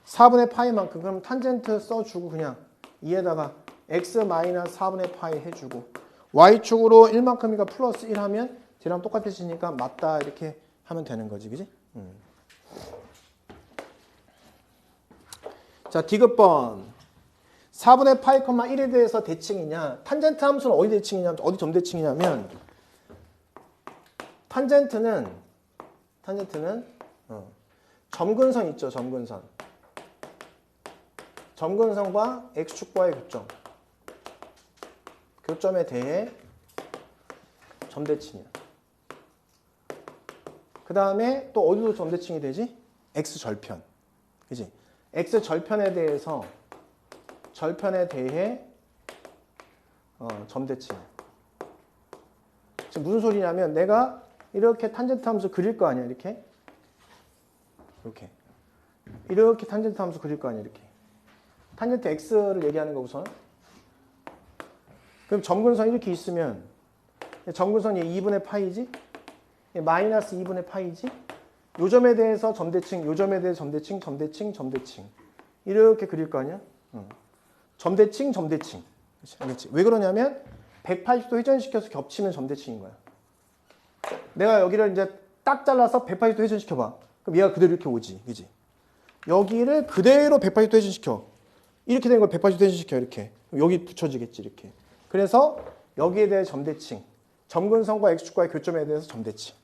4분의 파이만큼, 그럼 탄젠트 써주고 그냥 2에다가 x 마이너스 4분의 파이 해주고 y축으로 1만큼이니까 플러스 1 하면 쟤랑 똑같아지니까 맞다 이렇게 하면 되는 거지, 그지? 자, 디귿번 4분의 파이, 1에 대해서 대칭이냐? 탄젠트 함수는 어디 대칭이냐면, 어디 점대칭이냐면, 탄젠트는 점근선 있죠, 점근선. 점근선과 x축과의 교점. 교점에 대해 점대칭이야. 그 다음에 또 어디로 점대칭이 되지? x절편. 그지? x절편에 대해서 절편에 대해 점대칭. 지금 무슨 소리냐면 내가 이렇게 탄젠트 함수 그릴 거 아니야, 이렇게. 이렇게 탄젠트 함수 그릴 거 아니야, 이렇게. 탄젠트 x를 얘기하는 거 우선. 그럼 점근선 이렇게 있으면 점근선이 2분의 파이지? 마이너스 2분의 파이지? 요 점에 대해서 점대칭, 요 점에 대해서 점대칭, 점대칭, 점대칭. 이렇게 그릴 거 아니야? 점대칭, 점대칭. 알겠지? 왜 그러냐면 180도 회전시켜서 겹치면 점대칭인 거야. 내가 여기를 이제 딱 잘라서 180도 회전시켜봐. 그럼 얘가 그대로 이렇게 오지. 그지? 여기를 그대로 180도 회전시켜. 이렇게 된 걸 180도 회전시켜. 이렇게. 여기 붙여지겠지. 이렇게. 그래서 여기에 대해 점대칭. 점근선과 x축과의 교점에 대해서 점대칭.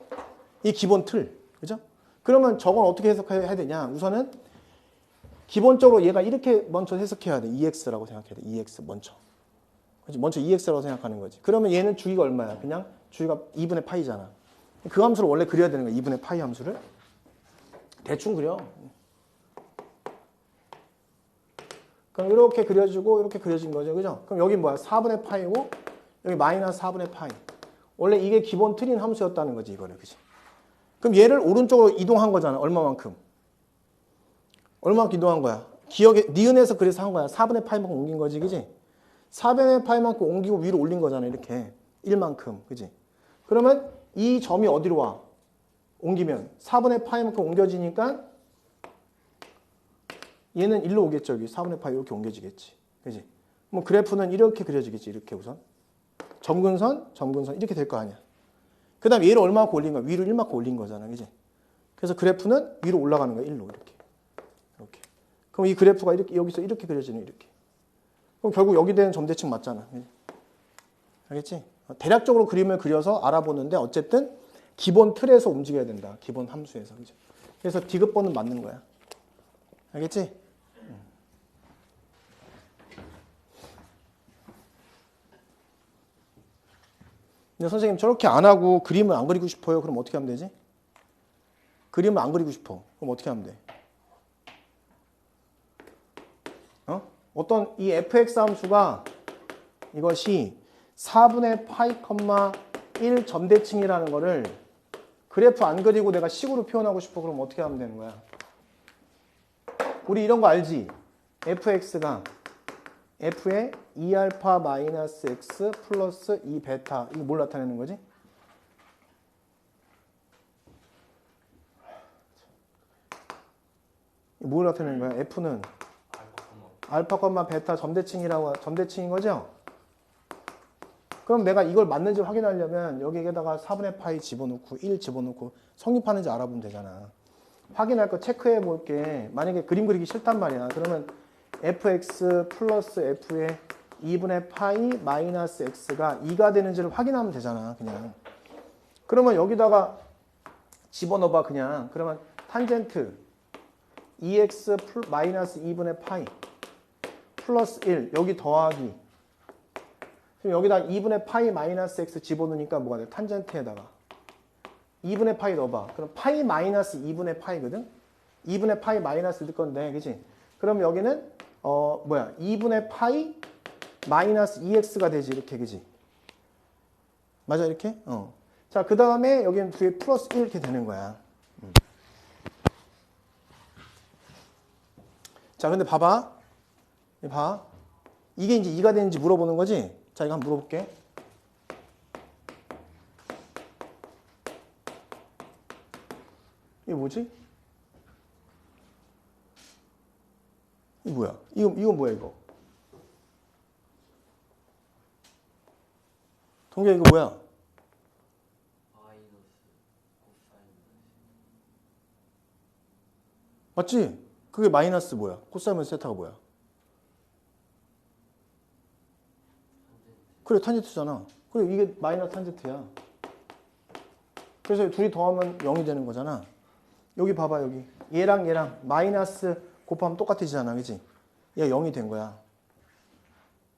이 기본 틀. 그죠? 그러면 저건 어떻게 해석해야 되냐? 우선은 기본적으로 얘가 이렇게 먼저 해석해야 돼. 2x라고 생각해야 돼. 2x 먼저. 그렇지? 먼저 2x라고 생각하는 거지. 그러면 얘는 주기가 얼마야? 그냥 주기가 2분의 파이잖아. 그 함수를 원래 그려야 되는 거야. 2분의 파이 함수를. 대충 그려. 그럼 이렇게 그려지고 이렇게 그려진 거죠. 그죠? 그럼 여기 뭐야? 4분의 파이고 여기 마이너스 4분의 파이. 원래 이게 기본 틀인 함수였다는 거지. 이거를. 그지? 그럼 얘를 오른쪽으로 이동한 거잖아. 얼마만큼? 얼마만큼 이동한 거야? 기억에, 니은에서 그래서 한 거야. 4분의 파이만큼 옮긴 거지, 그지? 4분의 파이만큼 옮기고 위로 올린 거잖아, 이렇게. 1만큼, 그지? 그러면 이 점이 어디로 와? 옮기면 4분의 파이만큼 옮겨지니까 얘는 1로 오겠죠, 여기. 4분의 파이 이렇게 옮겨지겠지, 그지? 뭐 그래프는 이렇게 그려지겠지, 이렇게 우선. 점근선, 점근선 이렇게 될 거 아니야. 그 다음에 얘를 얼마만큼 올린 거야? 위로 1만큼 올린 거잖아, 그지? 그래서 그래프는 위로 올라가는 거야, 1로 이렇게. 이렇게. 그럼 이 그래프가 이렇게 여기서 이렇게 그려지는 이렇게. 그럼 결국 여기 되는 점대칭 맞잖아. 알겠지? 대략적으로 그림을 그려서 알아보는데 어쨌든 기본 틀에서 움직여야 된다. 기본 함수에서. 그죠? 그래서 디귿번은 맞는 거야. 알겠지? 근데 선생님 저렇게 안 하고 그림을 안 그리고 싶어요. 그럼 어떻게 하면 되지? 그림을 안 그리고 싶어. 그럼 어떻게 하면 돼? 어떤 이 fx 함수가 이것이 4분의 파이, 1 점대칭이라는 거를 그래프 안 그리고 내가 식으로 표현하고 싶어. 그럼 어떻게 하면 되는 거야? 우리 이런 거 알지? fx가 f의 2알파 마이너스 x 플러스 2베타. 이거 뭘 나타내는 거지? 뭘 나타내는 거야? f는 알파, 베타 점대칭인 거죠? 그럼 내가 이걸 맞는지 확인하려면 여기에다가 4분의 파이 집어넣고 1 집어넣고 성립하는지 알아보면 되잖아. 확인할 거 체크해 볼게. 만약에 그림 그리기 싫단 말이야. 그러면 fx 플러스 f의 2분의 파이 마이너스 x가 2가 되는지를 확인하면 되잖아. 그냥. 그러면 여기다가 집어넣어봐 그냥. 그러면 탄젠트 2x 마이너스 2분의 파이 플러스 1 여기 더하기 그럼 여기다 2분의 파이 마이너스 x 집어넣으니까 뭐가 돼? 탄젠트에다가 2분의 파이 넣어봐. 그럼 파이 마이너스 2분의 파이거든? 2분의 파이 마이너스 넣을 건데 그치? 그럼 여기는 2분의 파이 마이너스 2x가 되지 이렇게 그치? 맞아 이렇게? 자, 그 다음에 여기는 뒤에 플러스 1 이렇게 되는 거야. 자, 근데 봐봐. 봐. 이게 이제 2가 되는지 물어보는 거지? 자, 이거 한번 물어볼게. 이게 뭐지? 이거 뭐야? 이거 뭐야, 이거? 동규야, 이거 뭐야? 맞지? 그게 마이너스 뭐야? 코사이너스 세타가 뭐야? 그래, 탄젠트잖아. 그래, 이게 마이너스 탄젠트야. 그래서 둘이 더하면 0이 되는 거잖아. 여기 봐봐, 여기. 얘랑 마이너스 곱하면 똑같아지잖아, 그지? 얘가 0이 된 거야.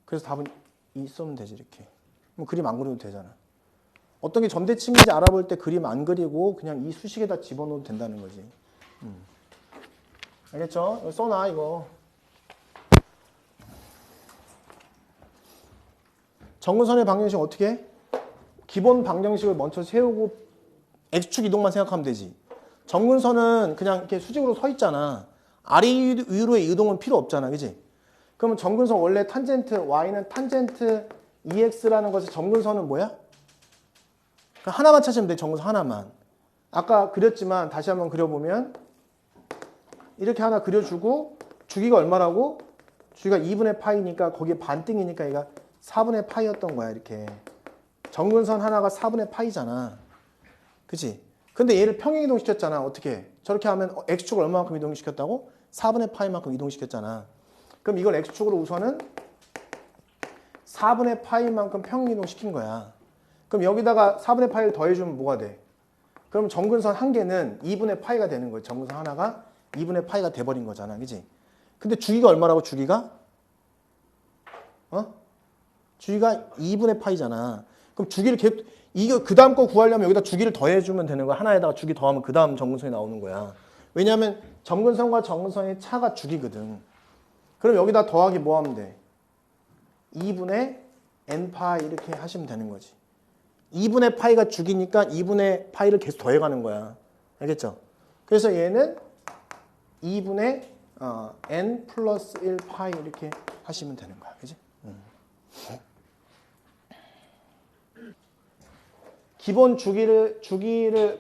그래서 답은 2 쓰면 되지, 이렇게. 그럼 그림 안 그려도 되잖아. 어떤 게 점대칭인지 알아볼 때 그림 안 그리고 그냥 이 수식에다 집어넣어도 된다는 거지. 알겠죠? 여기 써놔, 이거. 정근선의 방정식 어떻게 해? 기본 방정식을 먼저 세우고 X축 이동만 생각하면 되지. 정근선은 그냥 이렇게 수직으로 서 있잖아. 아래 위로의 이동은 필요 없잖아, 그지? 그러면 정근선 원래 탄젠트, Y는 탄젠트 EX라는 것의 정근선은 뭐야? 하나만 찾으면 돼, 정근선 하나만. 아까 그렸지만 다시 한번 그려보면 이렇게 하나 그려주고 주기가 얼마라고? 주기가 2분의 파이니까 거기에 반등이니까 얘가 4분의 파이였던 거야, 이렇게. 정근선 하나가 4분의 파이잖아. 그치? 근데 얘를 평행 이동시켰잖아. 어떻게? 저렇게 하면 X축을 얼마만큼 이동시켰다고? 4분의 파이만큼 이동시켰잖아. 그럼 이걸 X축으로 우선은 4분의 파이만큼 평행 이동시킨 거야. 그럼 여기다가 4분의 파이를 더해주면 뭐가 돼? 그럼 정근선 한 개는 2분의 파이가 되는 거예요. 정근선 하나가 2분의 파이가 돼버린 거잖아. 그치? 근데 주기가 얼마라고, 주기가? 주기가 2분의 파이잖아. 그럼 주기를 계속, 이거 그 다음 거 구하려면 여기다 주기를 더해주면 되는 거야. 하나에다가 주기 더하면 그 다음 정근선이 나오는 거야. 왜냐하면 정근선과 정근선의 차가 주기거든. 그럼 여기다 더하기 뭐 하면 돼? 2분의 n파이 이렇게 하시면 되는 거지. 2분의 파이가 주기니까 2분의 파이를 계속 더해가는 거야. 알겠죠? 그래서 얘는 2분의 n 플러스 1 파이 이렇게 하시면 되는 거야. 그지? 기본 주기를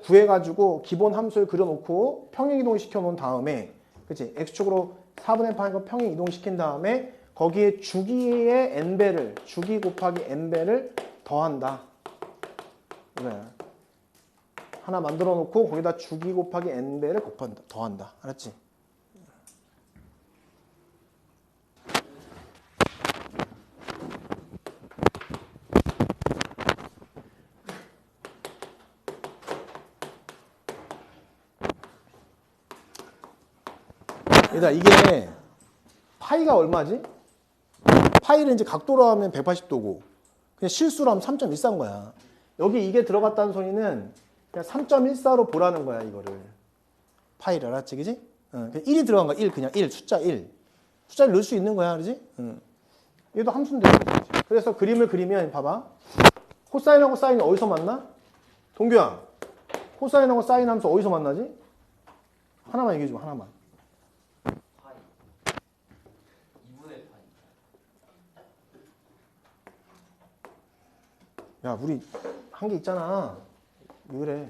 구해가지고 기본 함수를 그려놓고 평행 이동을 시켜놓은 다음에, 그치? x축으로 4분의 파이가 평행 이동시킨 다음에 거기에 주기의 n배를, 주기 곱하기 n배를 더한다. 그래. 하나 만들어 놓고 거기다 주기 곱하기 n배를 곱한다. 더한다. 알았지? 얘들아, 이게 파이가 얼마지? 파이를 이제 각도로 하면 180도고 그냥 실수로 하면 3.14인 거야. 여기 이게 들어갔다는 소리는 그냥 3.14로 보라는 거야, 이거를. 파이를. 알았지? 그지? 그냥 1이 들어간 거야. 1, 그냥 1, 숫자 1. 숫자를 넣을 수 있는 거야. 그지? 얘도 함수인데. 그래서 그림을 그리면 봐봐. 코사인하고 사인이 어디서 만나? 동규야, 코사인하고 사인 함수 어디서 만나지? 하나만 얘기해 줘, 하나만. 파이 2분의 파이. 야, 우리 한 게 있잖아. 왜 그래?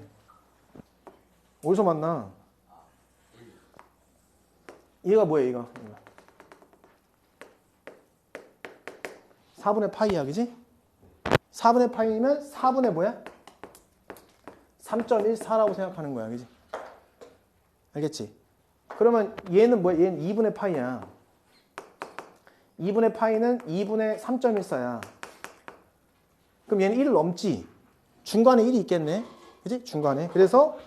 어디서 만나? 얘가 뭐야, 얘가? 4분의 파이야, 그지? 4분의 파이면 4분의 뭐야? 3.14라고 생각하는 거야, 그지? 알겠지? 그러면 얘는 뭐야? 얘는 2분의 파이야. 2분의 파이는 2분의 3.14야. 그럼 얘는 1을 넘지? 중간에 1이 있겠네? 그지? 중간에. 그래서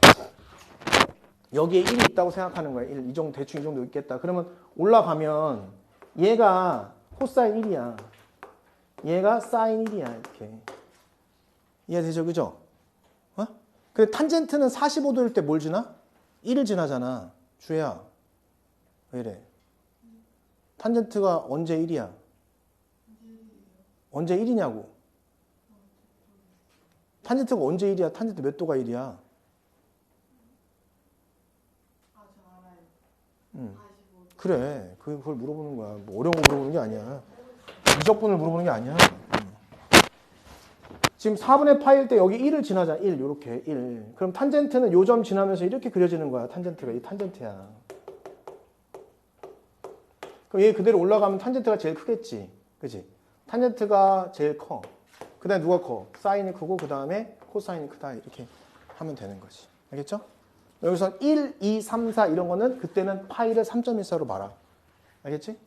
여기에 1이 있다고 생각하는 거야. 1. 이 정도, 대충 이 정도 있겠다. 그러면 올라가면 얘가 코사인 1이야. 얘가 사인 1이야. 이렇게. 이해되죠? 그죠? 근데 탄젠트는 45도일 때 뭘 지나? 1을 지나잖아. 주혜야. 왜 이래? 탄젠트가 언제 1이야? 언제 1이냐고? 탄젠트가 언제 1이야? 탄젠트 몇 도가 1이야? 그래. 그걸 물어보는 거야. 뭐 어려운 거 물어보는 게 아니야. 미적분을 물어보는 게 아니야. 지금 4분의 파일 때 여기 1을 지나자. 1 요렇게 1. 그럼 탄젠트는 요 점 지나면서 이렇게 그려지는 거야. 탄젠트가 이 탄젠트야. 그럼 얘 그대로 올라가면 탄젠트가 제일 크겠지. 그치? 탄젠트가 제일 커. 그 다음에 누가 커? 사인이 크고 그 다음에 코사인이 크다. 이렇게 하면 되는 거지. 알겠죠? 여기서 1, 2, 3, 4 이런 거는 그때는 파이를 3.14로 봐라. 알겠지?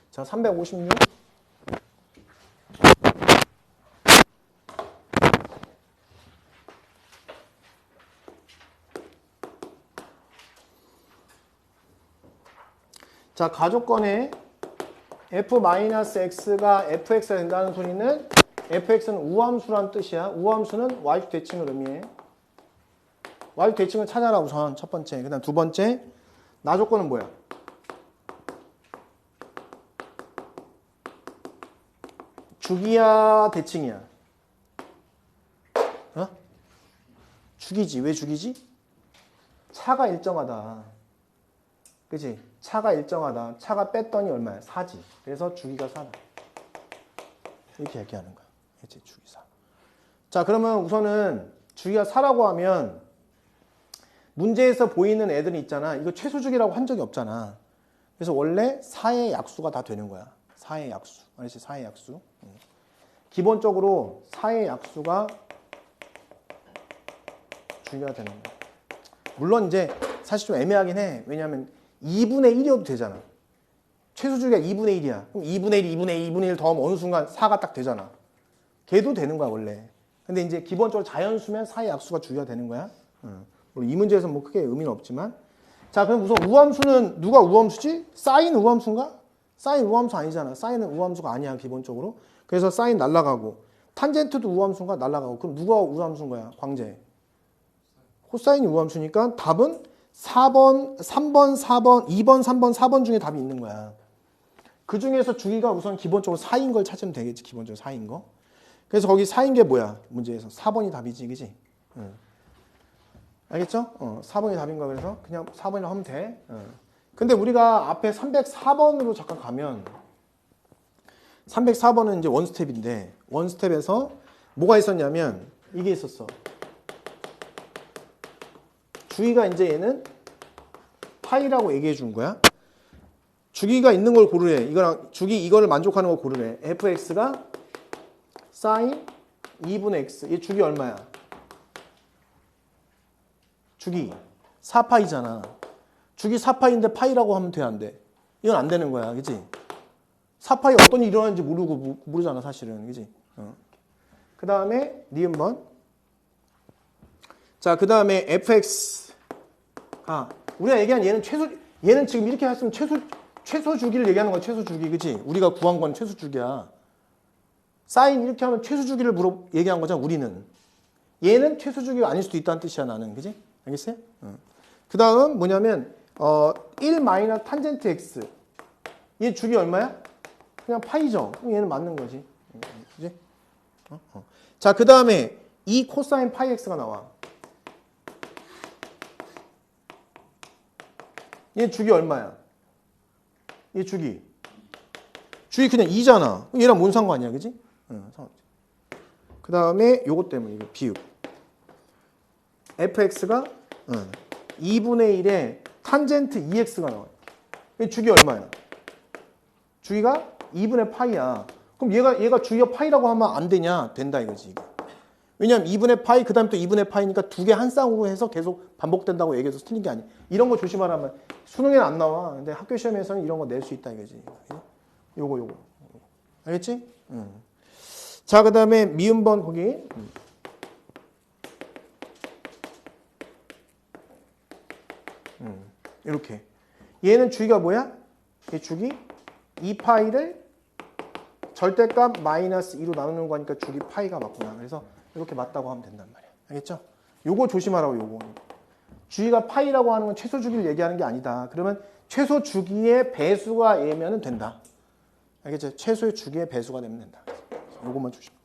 자, 356. 자, 가족권에 f-x가 fx가 된다는 소리는 fx는 우함수란 뜻이야. 우함수는 y축 대칭을 의미해. y축 대칭을 찾아라 우선 첫 번째. 그 다음 두 번째 나조건은 뭐야? 죽이야 대칭이야? 어? 죽이지. 왜 죽이지? 차가 일정하다. 그치? 차가 일정하다. 차가 뺐더니 얼마야? 4지. 그래서 주기가 4다. 이렇게 얘기하는 거야. 그치? 주기 4. 자, 그러면 우선은 주기가 4라고 하면 문제에서 보이는 애들이 있잖아. 이거 최소주기라고 한 적이 없잖아. 그래서 원래 4의 약수가 다 되는 거야. 4의 약수. 알지? 4의 약수. 기본적으로 4의 약수가 주기가 되는 거야. 물론 이제 사실 좀 애매하긴 해. 왜냐하면 2분의 1이어도 되잖아. 최소주기가 2분의 1이야. 그럼 2분의 1, 2분의 1, 2분의 1 더하면 어느 순간 4가 딱 되잖아. 걔도 되는 거야, 원래. 근데 이제 기본적으로 자연수면 4의 약수가 주기가 되는 거야. 물론 이 문제에서는 뭐 크게 의미는 없지만. 자, 그럼 우선 우함수는 누가 우함수지? 사인 우함수인가? 사인 우함수 아니잖아. 사인은 우함수가 아니야, 기본적으로. 그래서 사인 날라가고. 탄젠트도 우함수인가? 날라가고. 그럼 누가 우함수인 거야, 광재? 코사인이 우함수니까 답은 4번, 3번, 4번, 2번, 3번, 4번 중에 답이 있는 거야. 그 중에서 주기가 우선 기본적으로 4인 걸 찾으면 되겠지. 기본적으로 4인 거. 그래서 거기 4인 게 뭐야? 문제에서 4번이 답이지. 그지? 알겠죠? 4번이 답인 거야. 그래서 그냥 4번이라고 하면 돼. 근데 우리가 앞에 304번으로 잠깐 가면 304번은 이제 원스텝인데 원스텝에서 뭐가 있었냐면 이게 있었어. 주기가 이제 얘는 파이라고 얘기해 준 거야. 주기가 있는 걸 고르래. 이거랑 주기 이거를 만족하는 걸 고르래. fx가 sin 2분의 x. 얘 주기 얼마야? 주기 4파이잖아. 주기 4파이인데 파이라고 하면 돼, 안 돼? 이건 안 되는 거야. 그치? 4파이 어떤 일이 일어나는지 모르잖아, 사실은. 그치? 그 다음에 니은번. 자, 그 다음에 fx. 우리가 얘기한 얘는 지금 이렇게 했으면 최소 주기를 얘기하는 거야, 최소 주기. 그치? 우리가 구한 건 최소 주기야. 사인 이렇게 하면 최소 주기를 얘기한 거잖아, 우리는. 얘는 최소 주기가 아닐 수도 있다는 뜻이야, 나는. 그치? 알겠어요? 그 다음 뭐냐면, 1 마이너스 탄젠트 x. 얘 주기 얼마야? 그냥 파이죠. 그럼 얘는 맞는 거지. 그치? 자, 그 다음에 2 코사인 파이 x가 나와. 얘 주기 얼마야? 얘 주기 그냥 2잖아. 얘랑 뭔 상관이야, 그지? 그 다음에 요것 때문에 이거 비읍. fx가 2분의 1에 탄젠트 2x가 나와요. 얘 주기 얼마야? 주기가 2분의 파이야. 그럼 얘가 주기가 파이라고 하면 안 되냐? 된다 이거지. 왜냐면 2분의 파이 그 다음에 또 2분의 파이니까 두 개 한 쌍으로 해서 계속 반복된다고 얘기해서 틀린 게 아니야. 이런 거 조심하라면 수능에는 안 나와. 근데 학교 시험에서는 이런 거 낼 수 있다 이거지. 요거. 알겠지? 자, 그 다음에 미음번 거기. 이렇게. 얘는 주기가 뭐야? 얘 주기 2파이를 절대값 마이너스 2로 나누는 거니까 주기 파이가 맞구나. 그래서 이렇게 맞다고 하면 된단 말이야. 알겠죠? 요거 조심하라고, 요거. 주기가 파이라고 하는 건 최소 주기를 얘기하는 게 아니다. 그러면 최소 주기의 배수가 얘면은 된다. 알겠지? 최소의 주기의 배수가 되면 된다. 요것만 주시면